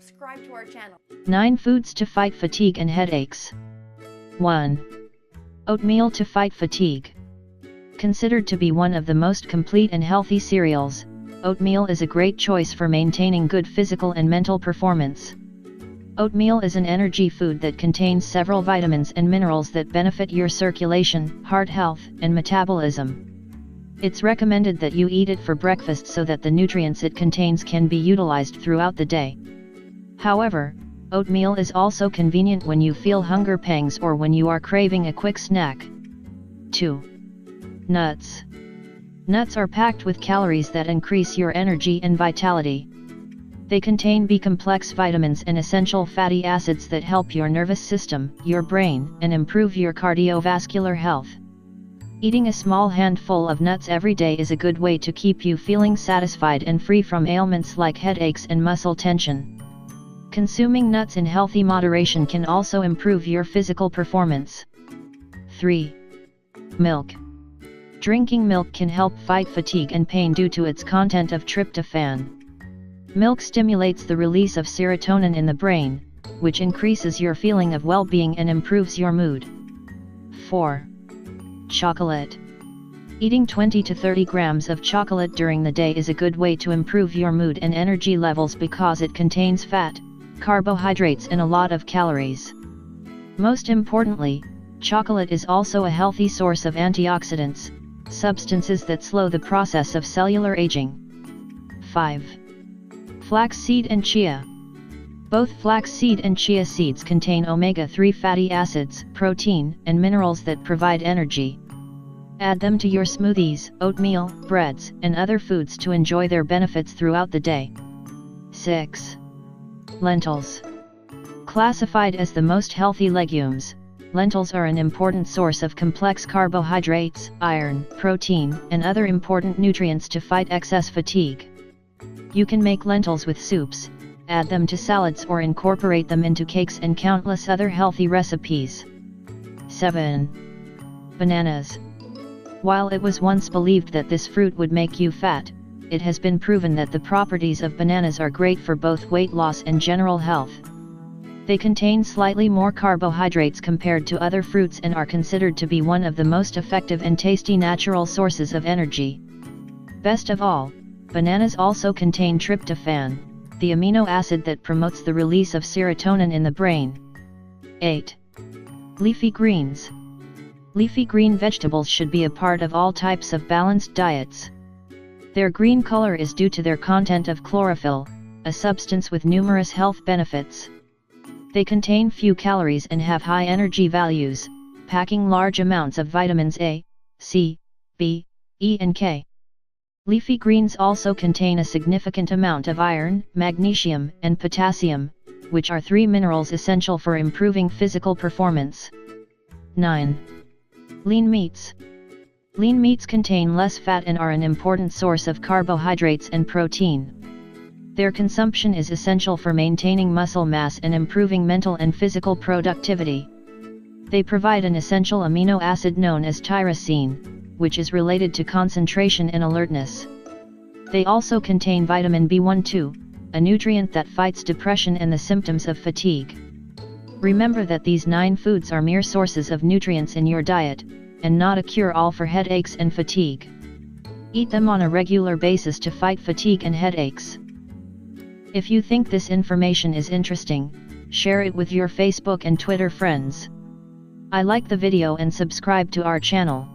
subscribe to our channel. 9 foods to fight fatigue and headaches. 1. Oatmeal to fight fatigue. Considered to be one of the most complete and healthy cereals, oatmeal is a great choice for maintaining good physical and mental performance. Oatmeal is an energy food that contains several vitamins and minerals that benefit your circulation, heart health, and metabolism. It's recommended that you eat it for breakfast so that the nutrients it contains can be utilized throughout the day. However, oatmeal is also convenient when you feel hunger pangs or when you are craving a quick snack. 2. Nuts. Nuts are packed with calories that increase your energy and vitality. They contain B-complex vitamins and essential fatty acids that help your nervous system, your brain, and improve your cardiovascular health. Eating a small handful of nuts every day is a good way to keep you feeling satisfied and free from ailments like headaches and muscle tension. Consuming nuts in healthy moderation can also improve your physical performance. 3. Milk. Drinking milk can help fight fatigue and pain due to its content of tryptophan. Milk stimulates the release of serotonin in the brain, which increases your feeling of well-being and improves your mood. 4. Chocolate. Eating 20 to 30 grams of chocolate during the day is a good way to improve your mood and energy levels because it contains fat, carbohydrates, and a lot of calories. Most importantly, chocolate is also a healthy source of antioxidants, substances that slow the process of cellular aging. 5. Flaxseed and chia. Both flaxseed and chia seeds contain omega-3 fatty acids, protein, and minerals that provide energy. Add them to your smoothies, oatmeal, breads, and other foods to enjoy their benefits throughout the day. 6. Lentils. Classified as the most healthy legumes, lentils are an important source of complex carbohydrates, iron, protein, and other important nutrients to fight excess fatigue. You can make lentils with soups, add them to salads, or incorporate them into cakes and countless other healthy recipes. 7. Bananas. While it was once believed that this fruit would make you fat, it has been proven that the properties of bananas are great for both weight loss and general health. They contain slightly more carbohydrates compared to other fruits and are considered to be one of the most effective and tasty natural sources of energy. Best of all, bananas also contain tryptophan, the amino acid that promotes the release of serotonin in the brain. 8. Leafy greens. Leafy green vegetables should be a part of all types of balanced diets. Their green color is due to their content of chlorophyll, a substance with numerous health benefits. They contain few calories and have high energy values, packing large amounts of vitamins A, C, B, E and K. Leafy greens also contain a significant amount of iron, magnesium, and potassium, which are 3 minerals essential for improving physical performance. 9. Lean meats. Lean meats contain less fat and are an important source of carbohydrates and protein. Their consumption is essential for maintaining muscle mass and improving mental and physical productivity. They provide an essential amino acid known as tyrosine, which is related to concentration and alertness. They also contain vitamin B12, a nutrient that fights depression and the symptoms of fatigue. Remember that these 9 foods are mere sources of nutrients in your diet, and not a cure-all for headaches and fatigue. Eat them on a regular basis to fight fatigue and headaches. If you think this information is interesting, share it with your Facebook and Twitter friends. I like the video and subscribe to our channel.